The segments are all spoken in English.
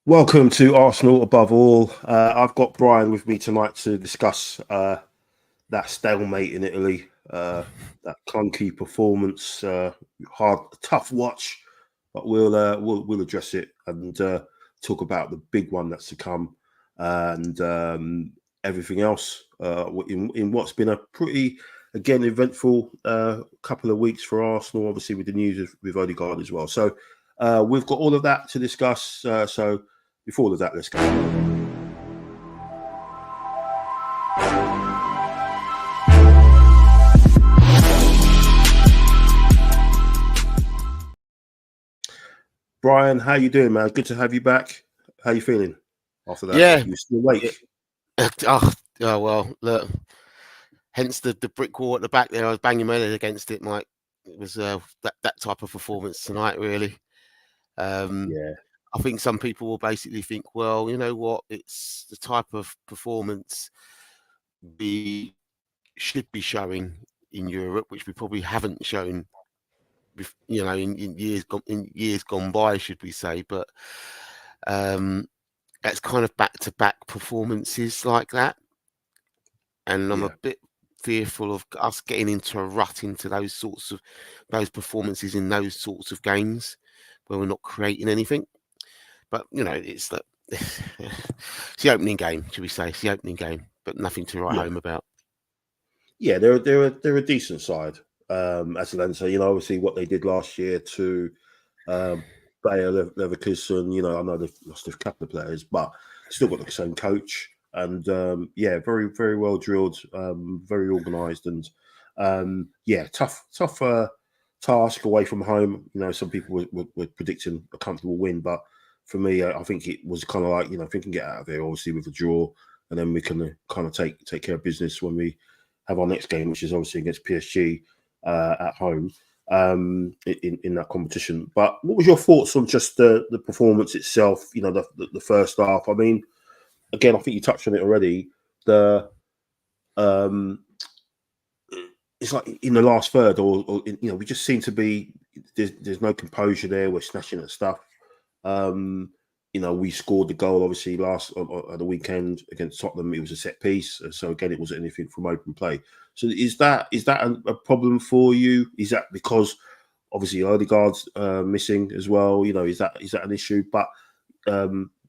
Welcome to Arsenal Above All. I've got Brian with me tonight to discuss that stalemate in Italy, that clunky performance, tough watch, but we'll address it and talk about the big one that's to come and everything else in what's been a pretty eventful couple of weeks for Arsenal. Obviously, with the news with Odegaard as well. So we've got all of that to discuss. So before all of that, let's go. Brian, how you doing, man? Good to have you back. How you feeling after that? Yeah, You still awake? Oh well, look. Hence the brick wall at the back there. I was banging my head against it, Mike. It was that type of performance tonight, really. Yeah. I think some people will basically think, well, you know what? It's the type of performance we should be showing in Europe, which we probably haven't shown, in years gone by, should we say? But that's kind of back-to-back performances like that, and I'm a bit fearful of us getting into a rut into those performances in those sorts of games where we're not creating anything. But it's the opening game, should we say? It's the opening game, but nothing to write home about. Yeah, they're a decent side. Atalanta, obviously what they did last year to Bayer Leverkusen. I know they've lost a couple of players, but still got the same coach. And very, very well drilled, very organised, and tough task away from home. Some people were predicting a comfortable win, but for me, I think it was kind of like, if we can get out of there, obviously with a draw, and then we can kind of take care of business when we have our next game, which is obviously against PSG at home in that competition. But what was your thoughts on just the performance itself? The first half. I mean, again, I think you touched on it already. It's like in the last third, or we just seem to be there's no composure there. We're snatching at stuff. We scored the goal obviously last at the weekend against Tottenham. It was a set piece, so again, it wasn't anything from open play. So is that a problem for you? Is that because obviously Odegaard's missing as well? Is that an issue? But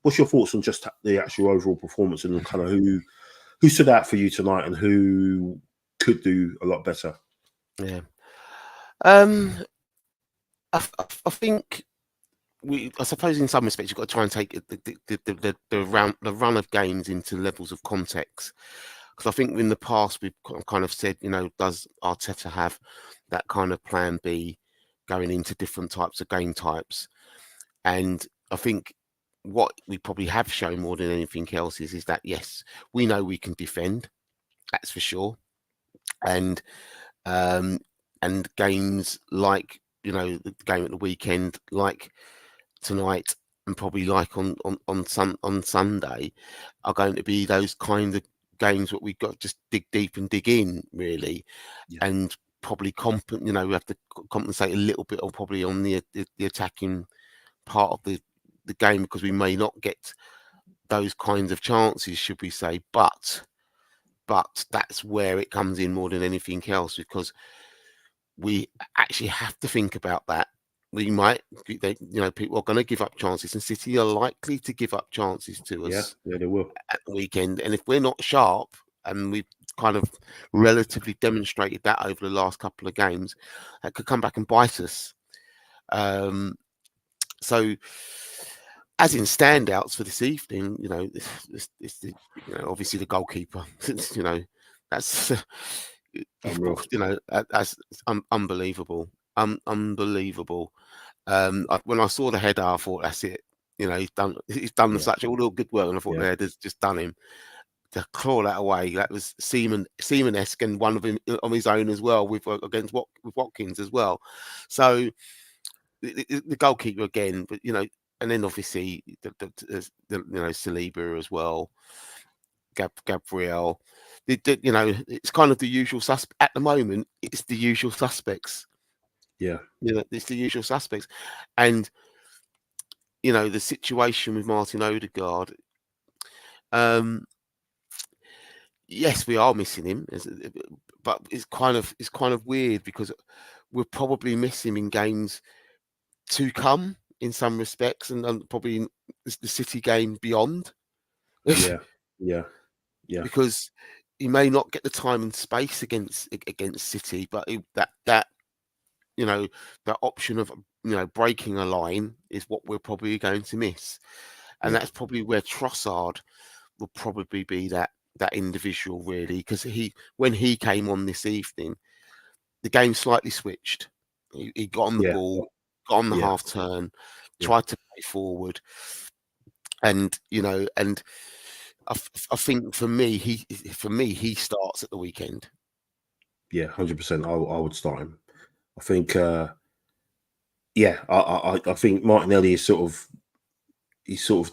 what's your thoughts on just the actual overall performance and kind of who stood out for you tonight and who could do a lot better? Yeah, I think. I suppose in some respects you've got to try and take the run of games into levels of context, because I think in the past we've kind of said, does Arteta have that kind of plan B going into different types of game types? And I think what we probably have shown more than anything else is that yes, we know we can defend, that's for sure, and games like the game at the weekend, like tonight, and probably like on Sunday, are going to be those kind of games that we've got to just dig deep and dig in, really, and probably we have to compensate a little bit, or probably on the attacking part of the game, because we may not get those kinds of chances, should we say, but that's where it comes in more than anything else, because we actually have to think about that. We might, people are going to give up chances, and City are likely to give up chances to us. Yeah, they will at the weekend. And if we're not sharp, and we've kind of relatively demonstrated that over the last couple of games, that could come back and bite us. So, as in standouts for this evening, it's obviously the goalkeeper. That's that's unbelievable. Unbelievable. When I saw the header, I thought, that's it. He's done such all the good work, and I thought the header's just done him. To claw that away, that was Seaman-esque, and one of him on his own as well, with Watkins as well. So the goalkeeper again, but and then obviously Saliba as well, Gabriel. It's kind of the usual suspect at the moment. It's the usual suspects. Yeah, It's the usual suspects, and the situation with Martin Odegaard. Yes, we are missing him, but it's kind of weird because we'll probably miss him in games to come in some respects, and probably in the City game beyond. Yeah, yeah, yeah, Because he may not get the time and space against City, but that that option of breaking a line is what we're probably going to miss, and yeah, that's probably where Trossard will probably be that individual, really, because when he came on this evening, the game slightly switched. He got on the yeah, ball, got on the yeah, half turn, yeah, tried to play forward, and I think for me he starts at the weekend. yeah. 100%. I would start him. I think. Yeah, I think Martinelli is sort of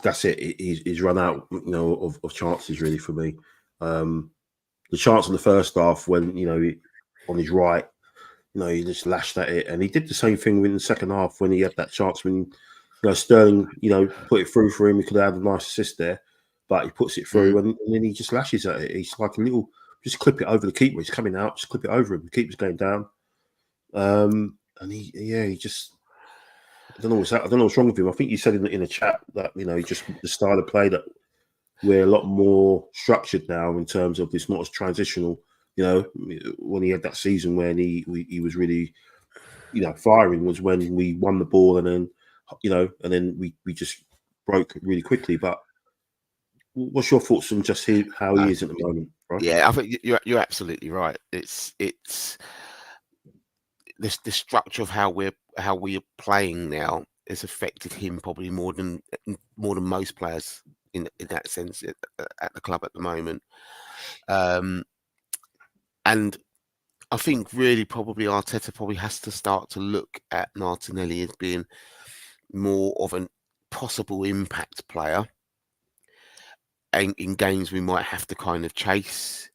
that's it. He's run out, of chances really for me. The chance in the first half when on his right, he just lashed at it, and he did the same thing in the second half when he had that chance when Sterling, put it through for him. He could have had a nice assist there, but he puts it through, and then he just lashes at it. He's like a little, just clip it over the keeper. He's coming out, just clip it over him. The keeper's going down, and he just. I don't know what's wrong with him. I think you said in the chat that just the style of play that we're a lot more structured now in terms of this, not as transitional. When he had that season when he was really firing was when we won the ball and then we just broke really quickly. But what's your thoughts on just how he is at the moment, right? Yeah, I think you're absolutely right. It's the structure of how we are playing now has affected him probably more than most players in that sense at the club at the moment. And I think really probably Arteta probably has to start to look at Martinelli as being more of a possible impact player, and in games we might have to kind of chase,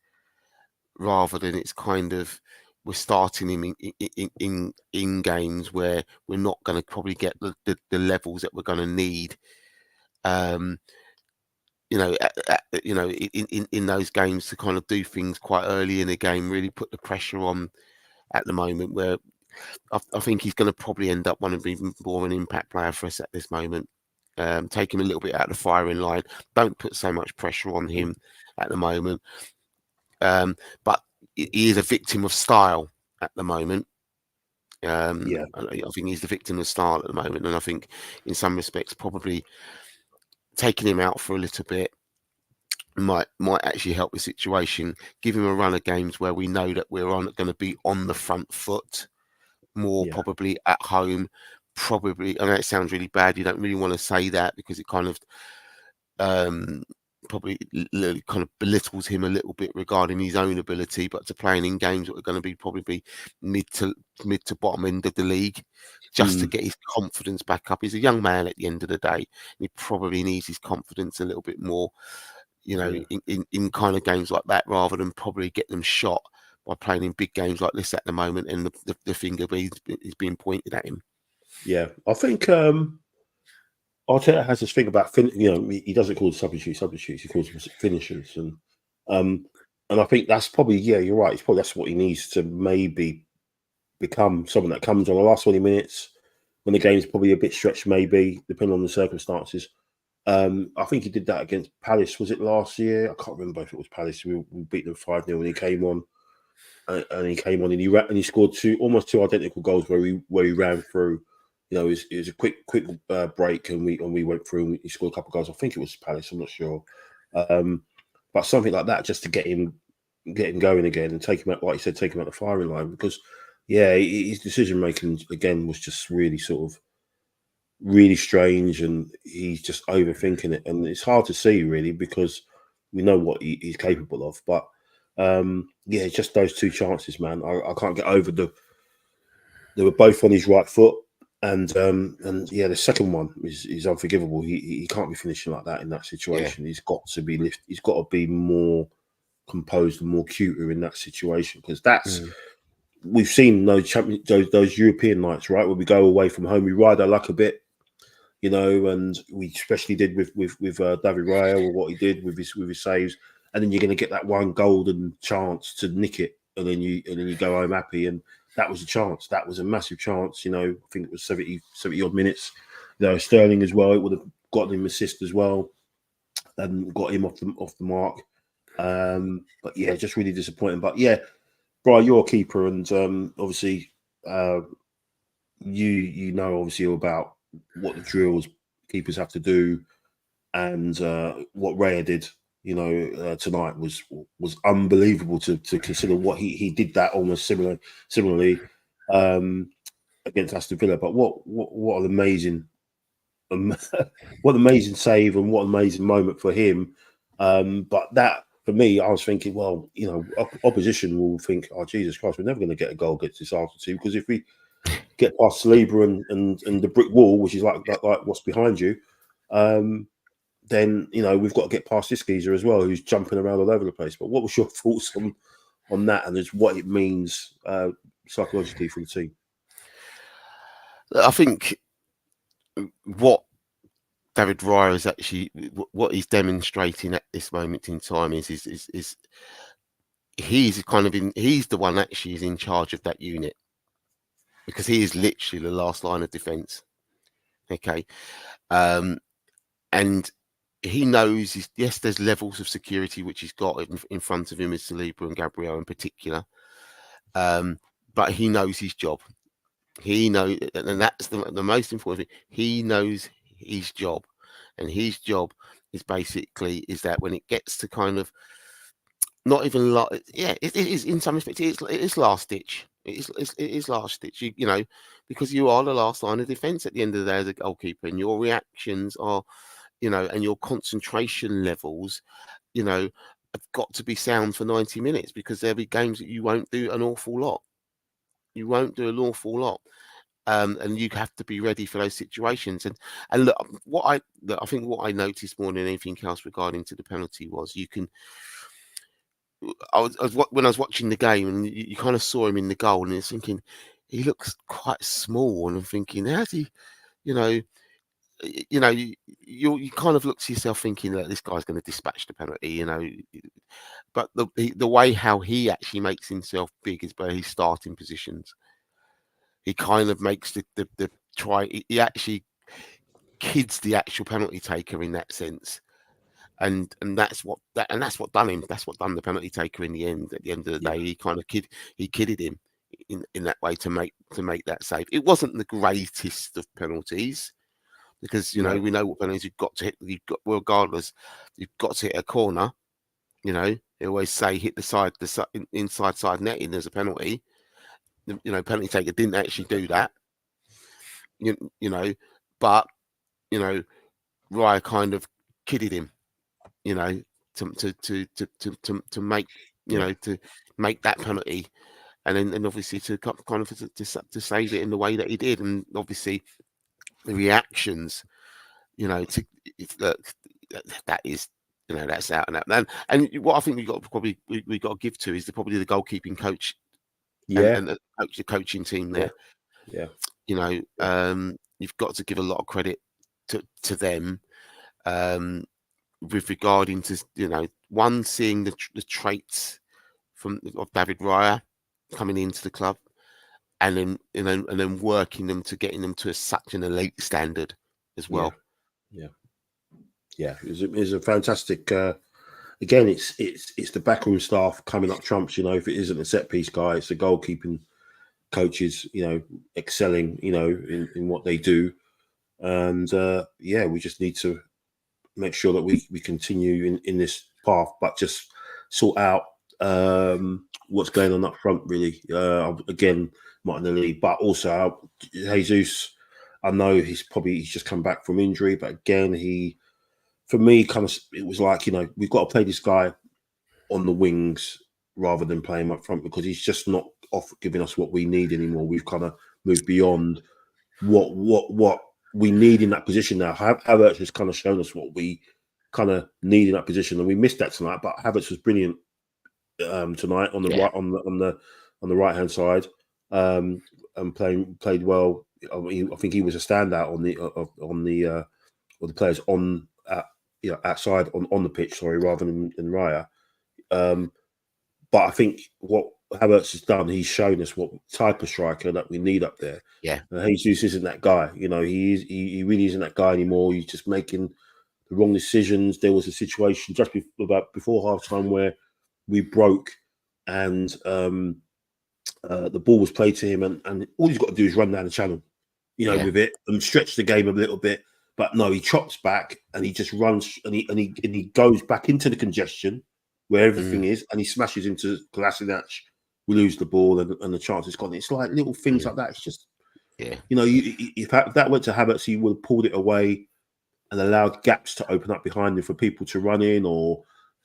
rather than it's kind of we're starting him in games where we're not going to probably get the levels that we're going to need. In those games to kind of do things quite early in the game, really put the pressure on at the moment, where I think he's going to probably end up one of even more an impact player for us at this moment. Take him a little bit out of the firing line. Don't put so much pressure on him at the moment. But he is a victim of style at the moment. I think he's the victim of style at the moment, and I think in some respects probably taking him out for a little bit might actually help the situation. Give him a run of games where we know that we're going to be on the front foot more, probably at home. Probably, I know it sounds really bad. You don't really want to say that because it kind of probably kind of belittles him a little bit regarding his own ability, but to playing in games that are going to be probably mid to bottom end of the league, just to get his confidence back up. He's a young man at the end of the day, and he probably needs his confidence a little bit more, in kind of games like that, rather than probably get them shot by playing in big games like this at the moment, and the finger is being pointed at him. Yeah, I think Arteta has this thing about he doesn't call them substitutes. He calls them finishers, and I think that's probably you're right. It's probably that's what he needs to maybe become, someone that comes on the last 20 minutes when the game's probably a bit stretched, maybe depending on the circumstances. I think he did that against Palace. Was it last year? I can't remember if it was Palace. We beat them 5-0 when he came on, and he scored almost two identical goals where he ran through. It was a quick break, and we went through and he scored a couple of goals. I think it was Palace. I'm not sure, but something like that just to get him going again and take him out, like you said, take him out the firing line, because his decision making again was just really strange, and he's just overthinking it, and it's hard to see really because we know what he's capable of, but just those two chances, man. I can't get over they were both on his right foot, and the second one is unforgivable. He can't be finishing like that in that situation. He's got to be he's got to be more composed and more cuter in that situation, because that's we've seen those European nights, right, where we go away from home, we ride our luck a bit, you know, and we especially did with David Raya, or what he did with his saves, and then you're going to get that one golden chance to nick it, and then you go home happy, and that was a chance. That was a massive chance. You know, I think it was 70 odd minutes. You know, Sterling as well. It would have gotten him assist as well, and got him off the mark. But yeah, just really disappointing. But yeah, Brian, you're a keeper, and obviously, you know obviously about what the drills keepers have to do, and what Raya did. You know, tonight was unbelievable to consider what he did that almost similarly against Aston Villa. But what an amazing what an amazing save, and what an amazing moment for him. But that, for me, I was thinking, well, you know, opposition will think, oh, Jesus Christ, we're never going to get a goal against this Arsenal team, because if we get past Saliba and the brick wall, which is like what's behind you, then, you know, we've got to get past this geezer as well, who's jumping around all over the place. But what was your thoughts on that, and just what it means psychologically for the team? I think what David Raya is actually, what he's demonstrating at this moment in time is he's he's the one actually is in charge of that unit, because he is literally the last line of defence. Okay, and he knows, yes, there's levels of security which he's got in front of him as Saliba and Gabriel in particular, but he knows his job. He knows, and that's the most important thing. He knows his job, and his job is basically that when it gets to kind of not even it is in some respects it is last ditch. It is last ditch. You know, because you are the last line of defence at the end of the day as a goalkeeper, and your reactions are, you know, and your concentration levels, you know, have got to be sound for 90 minutes, because there'll be games that you won't do an awful lot. You won't do an awful lot. And you have to be ready for those situations. And look, I think what I noticed more than anything else regarding to the penalty was, when I was watching the game, and you kind of saw him in the goal, and you're thinking he looks quite small, and I'm thinking, how's he, you know, you kind of look to yourself thinking that this guy's going to dispatch the penalty, you know. But the way how he actually makes himself big is by his starting positions. He kind of makes the try. He actually kids the actual penalty taker in that sense, and that's what done him. That's what done the penalty taker in the end. At the end of the day, he kind of kidded him in that way to make that save. It wasn't the greatest of penalties, because you know we know what penalties you've got to hit. Regardless, you've got to hit a corner. You know, they always say hit the inside side netting. There's a penalty. You know, penalty taker didn't actually do that. You know, but you know, Raya kind of kidded him. You know, to make to make that penalty, and obviously to kind of to save it in the way that he did, and obviously the reactions. You know, that is. You know, that's out and out. And what I think we got to give to is probably the goalkeeping coach, and the coaching team there. Yeah. You know, you've got to give a lot of credit to them, with regarding to, you know, one, seeing the traits of David Raya coming into the club, and then working them to getting them to such an elite standard as well. Yeah. It was a fantastic. Again, it's the backroom staff coming up trumps. You know, if it isn't a set piece guy, it's the goalkeeping coaches. You know, excelling. You know, in what they do, and we just need to make sure that we continue in this path, but just sort out what's going on up front. Really, again, Martinelli, but also Jesus. I know he's just come back from injury, but again, for me, it was like, you know, we've got to play this guy on the wings rather than play him up front, because he's just not giving us what we need anymore. We've kind of moved beyond what we need in that position now. Havertz has kind of shown us what we kind of need in that position, and we missed that tonight. But Havertz was brilliant tonight on the right on the right hand side, and played well I think he was a standout on the players on outside on the pitch, sorry, rather than Raya. But I think what Havertz has done, he's shown us what type of striker that we need up there. Yeah. Jesus isn't that guy. He really isn't that guy anymore. He's just making the wrong decisions. There was a situation just before half time where we broke, and the ball was played to him, and all he's got to do is run down the channel, with it and stretch the game a little bit. But no, he chops back and he just runs and he goes back into the congestion where everything is, and he smashes into Kolasinac. We lose the ball and the chance is gone. It's like little things like that. It's just, if that went to Havertz, he would have pulled it away and allowed gaps to open up behind him for people to run in, or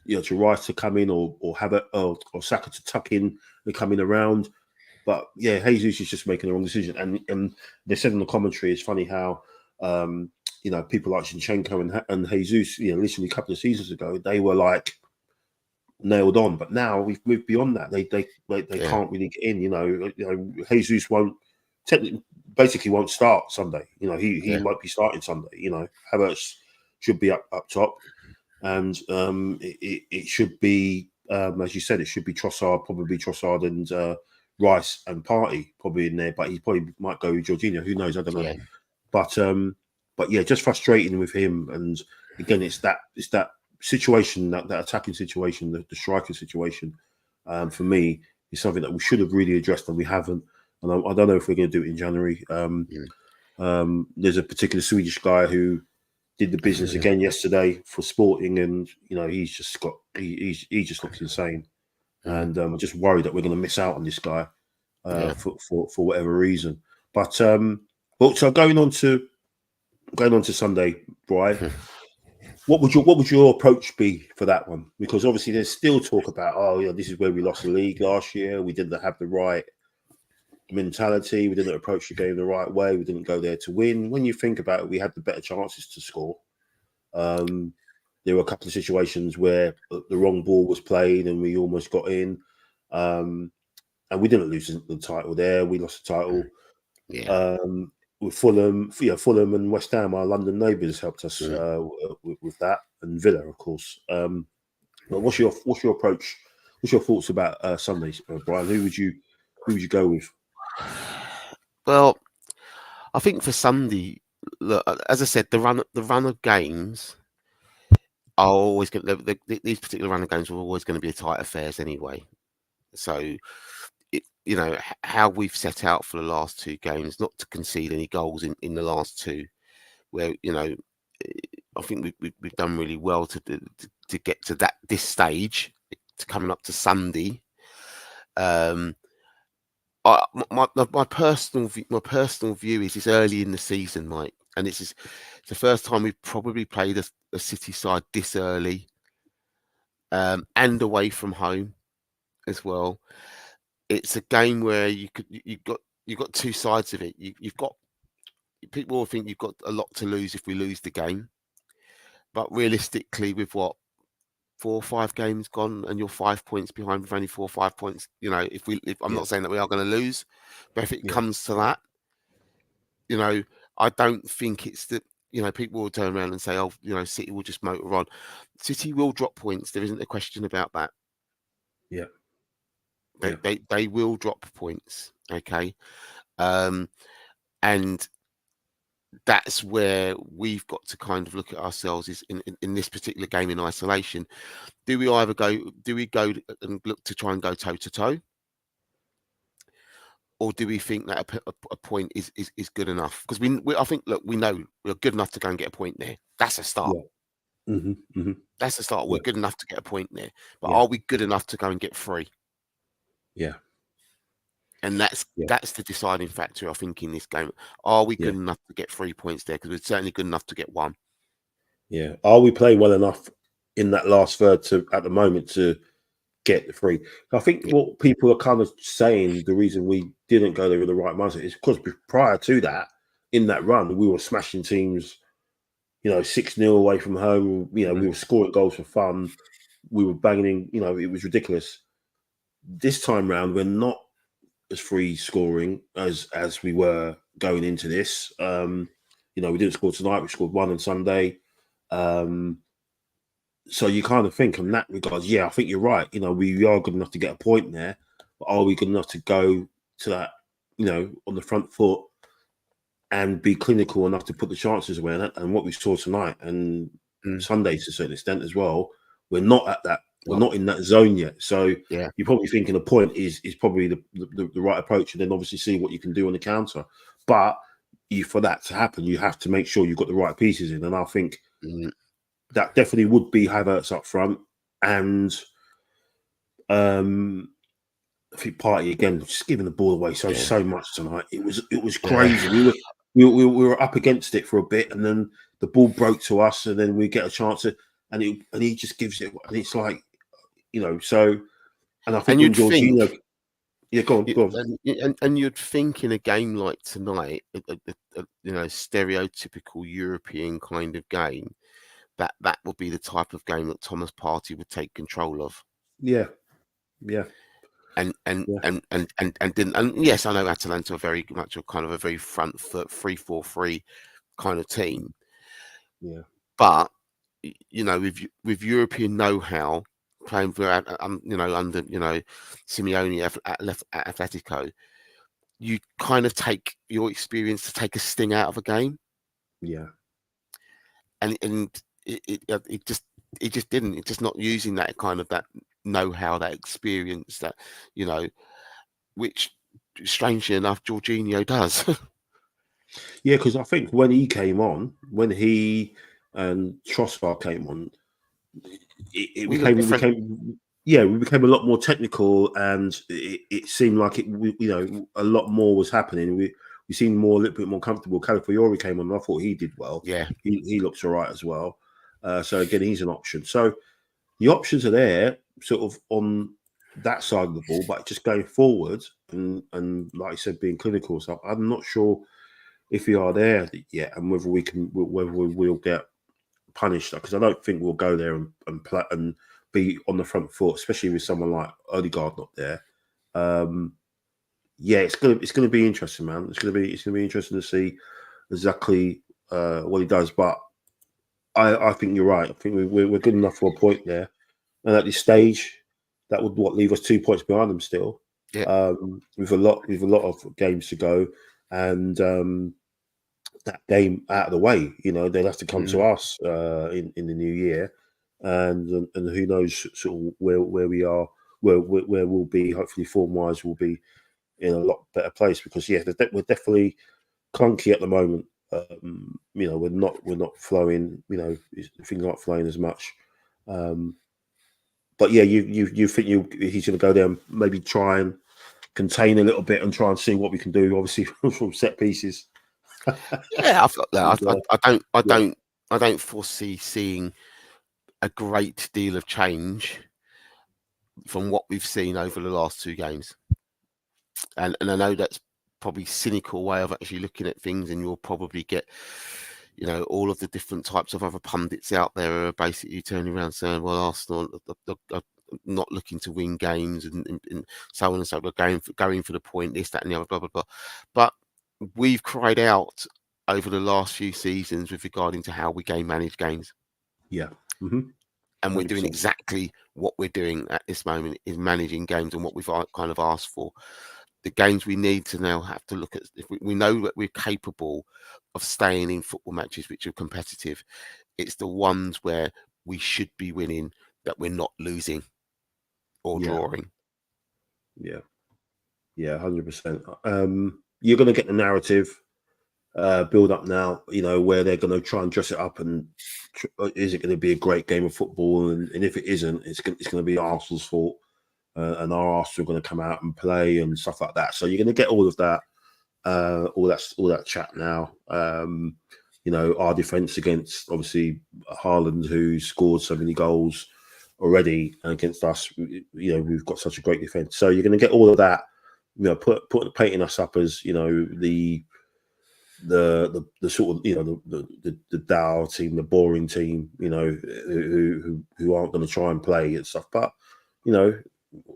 to Rice to come in, or Havertz or Saka to tuck in and come in around. But yeah, Jesus is just making the wrong decision. And they said in the commentary, it's funny how people like Zinchenko and Jesus, literally a couple of seasons ago, they were like nailed on. But now we've moved beyond that. They can't really get in. Jesus basically won't start Sunday. He might be starting Sunday. Havertz should be up top, and it should be as you said, it should be probably Trossard and Rice and Partey probably in there, but he probably might go with Jorginho. Who knows? I don't know. But yeah, just frustrating with him. And again, it's that situation, that attacking situation, the striker situation. For me, is something that we should have really addressed, and we haven't. And I don't know if we're going to do it in January. There's a particular Swedish guy who did the business again yesterday for Sporting, and he's just he just looks insane. And I'm just worried that we're going to miss out on this guy for whatever reason. But so going on to Sunday, Brian, what would your approach be for that one? Because obviously there's still talk about this is where we lost the league last year. We didn't have the right mentality. We didn't approach the game the right way. We didn't go there to win. When you think about it, we had the better chances to score. There were a couple of situations where the wrong ball was played and we almost got in. And we didn't lose the title there. We lost the title. With Fulham and West Ham, our London neighbours, helped us with that, and Villa, of course. But what's your approach? What's your thoughts about Sunday, Brian? Who would you go with? Well, I think for Sunday, look, as I said, the run of games are always going. These particular run of games are always going to be tight affairs anyway. So, how we've set out for the last two games, not to concede any goals in the last two, where I think we've done really well to get to this stage, to coming up to Sunday. My personal view is it's early in the season, Mike, and it's the first time we've probably played a City side this early, and away from home as well. It's a game where you've got two sides of it. You've got people will think you've got a lot to lose if we lose the game, but realistically, with 4 or 5 games gone and you're 5 points behind with only 4 or 5 points, if I'm not saying that we are going to lose, but if it comes to that, I don't think it's that. People will turn around and say, City will just motor on. City will drop points. There isn't a question about that. Yeah. They will drop points, okay, and that's where we've got to kind of look at ourselves is in this particular game in isolation. Do we go and look to try and go toe to toe, or do we think that a point is good enough? Because I think we know we're good enough to go and get a point there. That's a start. That's a start. We're good enough to get a point there, but are we good enough to go and get 3? Yeah. And that's the deciding factor, I think, in this game. Are we good enough to get 3 points there? Because we're certainly good enough to get 1. Yeah. Are we playing well enough in that last third at the moment to get the 3? I think what people are kind of saying, the reason we didn't go there with the right mindset is because prior to that, in that run, we were smashing teams, 6-0 away from home. We were scoring goals for fun. We were banging in, it was ridiculous. This time round, we're not as free scoring as we were going into this. You know, we didn't score tonight. We scored one on Sunday. So you kind of think in that regards, yeah, I think you're right. You know, we are good enough to get a point there, but are we good enough to go to that, you know, on the front foot and be clinical enough to put the chances away? And what we saw tonight and Sunday to a certain extent as well, we're not at that. We're not in that zone yet. So Yeah. you're probably thinking a point is probably the right approach, and then obviously see what you can do on the counter. But for that to happen, you have to make sure you've got the right pieces in. And I think that definitely would be Havertz up front, and I think Partey again just giving the ball away so much tonight. It was crazy. We were up against it for a bit, and then the ball broke to us, and then we get a chance and he just gives it, and it's like, you know. So, and I think when Jorginho, go on. And you'd think in a game like tonight, you know, stereotypical European kind of game, that would be the type of game that Thomas Partey would take control of. Yeah. And didn't. And yes, I know Atalanta are very much a kind of a very front foot 3-4-3 kind of team. Yeah. But you know, with European know-how, playing for you know, under, you know, Simeone at Atletico, you kind of take your experience to take a sting out of a game. Yeah. And it just didn't. It's just not using that kind of that know-how, that experience, that, you know, which strangely enough Jorginho does. Yeah, because I think when he came on, when he and Trossard came on, we became a lot more technical, and it seemed like you know, a lot more was happening. We seemed a little bit more comfortable. Calafiori came on, and I thought he did well. Yeah, he looks all right as well. So again, he's an option. So the options are there, sort of on that side of the ball, but just going forward and like I said, being clinical stuff. I'm not sure if we are there yet, and whether we'll get punished, because I don't think we'll go there and play and be on the front foot, especially with someone like Odegaard not there. Yeah, it's gonna be interesting, man. It's gonna be interesting to see exactly what he does. But I think you're right. I think we're good enough for a point there, and at this stage, that would leave us 2 points behind them still. Yeah. With a lot of games to go, and that game out of the way, you know, they'll have to come to us in the new year, and who knows sort of where we are, where we'll be. Hopefully, form wise, we'll be in a lot better place, because we're definitely clunky at the moment. You know, we're not flowing. You know, things aren't flowing as much. But yeah, you think he's going to go there and maybe try and contain a little bit and try and see what we can do, obviously from set pieces. Yeah, I've got that. I don't foresee seeing a great deal of change from what we've seen over the last 2 games. And I know that's probably cynical way of actually looking at things, and you'll probably get, you know, all of the different types of other pundits out there are basically turning around saying, well, Arsenal are not looking to win games and so on and so on, going for the point, this, that, and the other, blah, blah, blah. But we've cried out over the last few seasons with regarding to how we manage games. Yeah. Mm-hmm. And we're doing exactly what we're doing at this moment, is managing games and what we've kind of asked for. The games we need to now have to look at, if we know that we're capable of staying in football matches which are competitive, it's the ones where we should be winning that we're not losing or drawing. Yeah. Yeah, 100%. You're going to get the narrative build up now, you know, where they're going to try and dress it up, and is it going to be a great game of football? And if it isn't, it's going to be Arsenal's fault, and our Arsenal are going to come out and play and stuff like that. So you're going to get all of that, all that chat now. You know, our defense against obviously Haaland, who scored so many goals already, and against us, you know, we've got such a great defense. So you're going to get all of that, you know, painting us up as, you know, the sort of, you know, the dour team, the boring team, you know, who aren't going to try and play and stuff. But, you know,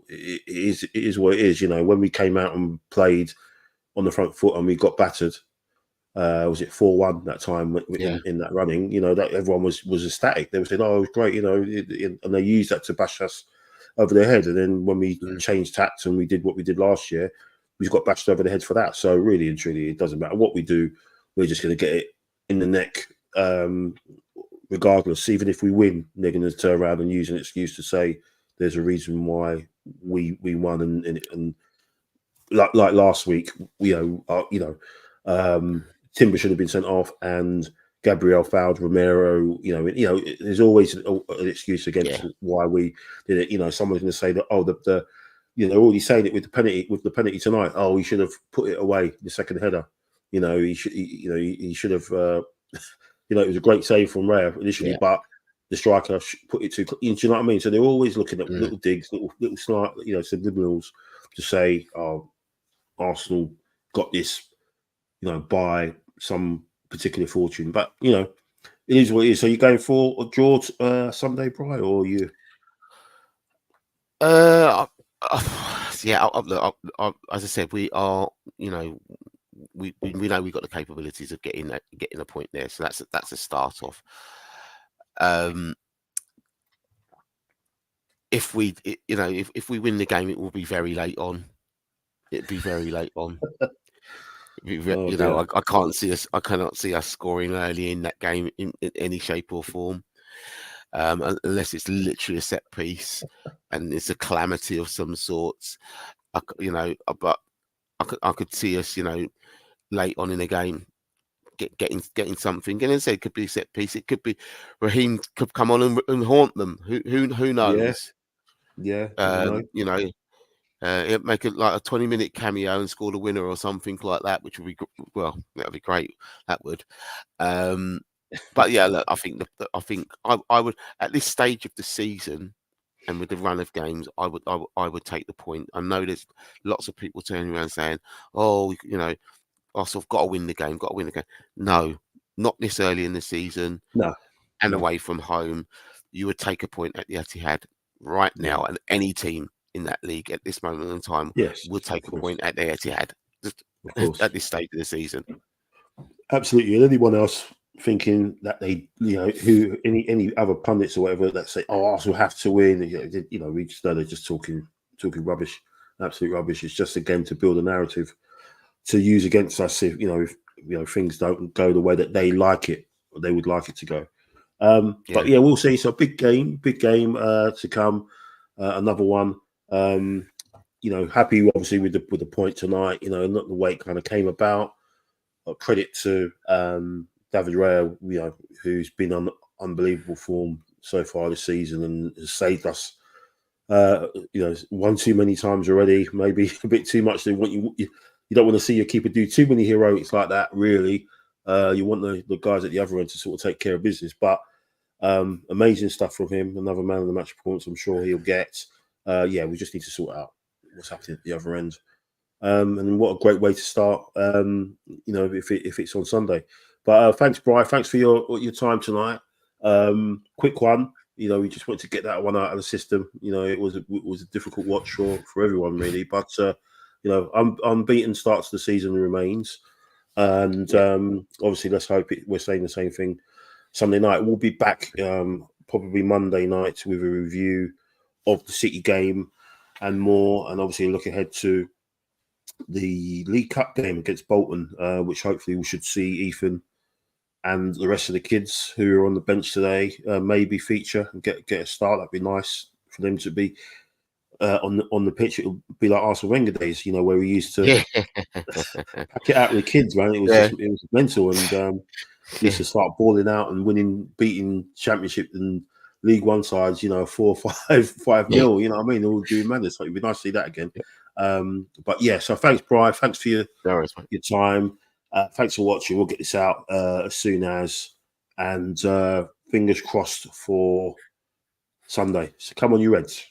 it is what it is. You know, when we came out and played on the front foot and we got battered, was it 4-1 that time in that running? You know, that everyone was ecstatic. They were saying, "Oh, it was great," you know, and they used that to bash us over their head. And then when we changed tacts and we did what we did last year, we just got bashed over the head for that. So really and truly, it doesn't matter what we do. We're just going to get it in the neck, regardless. Even if we win, they're going to turn around and use an excuse to say there's a reason why we won. And like last week, Timber should have been sent off, and Gabriel fouled Romero. There's always an excuse against why we did it. You know, someone's going to say that, oh, they're already saying it with the penalty tonight. Oh, he should have put it away, the second header. You know, he should have. It was a great save from Raya initially, but the striker put it too. Do you know what I mean? So they're always looking at little digs, little smart, subliminals to say, oh, Arsenal got this, by some particular fortune. But it is what it is. So you're going for a draw Sunday, Brian, or you? Look, as I said, we are. We know we've got the capabilities of getting a point there. So that's a start off. If we win the game, it will be very late on. It'd be very late on. I can't see us. I cannot see us scoring early in that game in any shape or form, unless it's literally a set piece and it's a calamity of some sorts. But I could see us, late on in the game, getting something. And as I said, it could be a set piece. It could be Raheem could come on and haunt them. Who knows? Yeah. It'd make it like a 20-minute cameo and score the winner or something like that, which would be that'd be great. That would. But yeah, look, I think I would at this stage of the season and with the run of games, I would take the point. I know there's lots of people turning around saying, "Oh, Arsenal got to win the game, got to win the game." No, not this early in the season. No, and away from home, you would take a point at the Etihad right now, and any team in that league at this moment in time would take a point at the Etihad at this stage of the season. Absolutely. And anyone else thinking that they, who any other pundits or whatever that say, "Oh, Arsenal have to win," we just know they're just talking rubbish, absolute rubbish. It's just again to build a narrative to use against us if things don't go the way that they like it or they would like it to go. But yeah, we'll see. So big game to come. Another one. Happy obviously with the point tonight. Not the way it kind of came about. Credit to David Raya, who's been on unbelievable form so far this season and has saved us. One too many times already, maybe a bit too much. You don't want to see your keeper do too many heroics like that. Really, you want the guys at the other end to sort of take care of business. But amazing stuff from him. Another man of the match performance. I'm sure he'll get. We just need to sort out what's happening at the other end. And what a great way to start, if it's on Sunday. But thanks, Brian. Thanks for your time tonight. Quick one. We just wanted to get that one out of the system. It was a difficult watch for everyone, really. But unbeaten start to the season remains. And obviously, let's hope we're saying the same thing Sunday night. We'll be back probably Monday night with a review of the City game and more. And obviously, look ahead to the League Cup game against Bolton, which hopefully we should see Ethan and the rest of the kids who are on the bench today maybe feature and get a start. That'd be nice for them to be on the pitch. It'll be like Arsene Wenger days, where we used to pack it out with the kids, man. It was mental, and used to start balling out and beating Championship and League One sides, 4-5-0. You know what I mean? All doing madness. So it'd be nice to see that again. But yeah, so thanks, Brian. Thanks for your time. Thanks for watching. We'll get this out as soon as, and fingers crossed for Sunday. So come on, you Reds.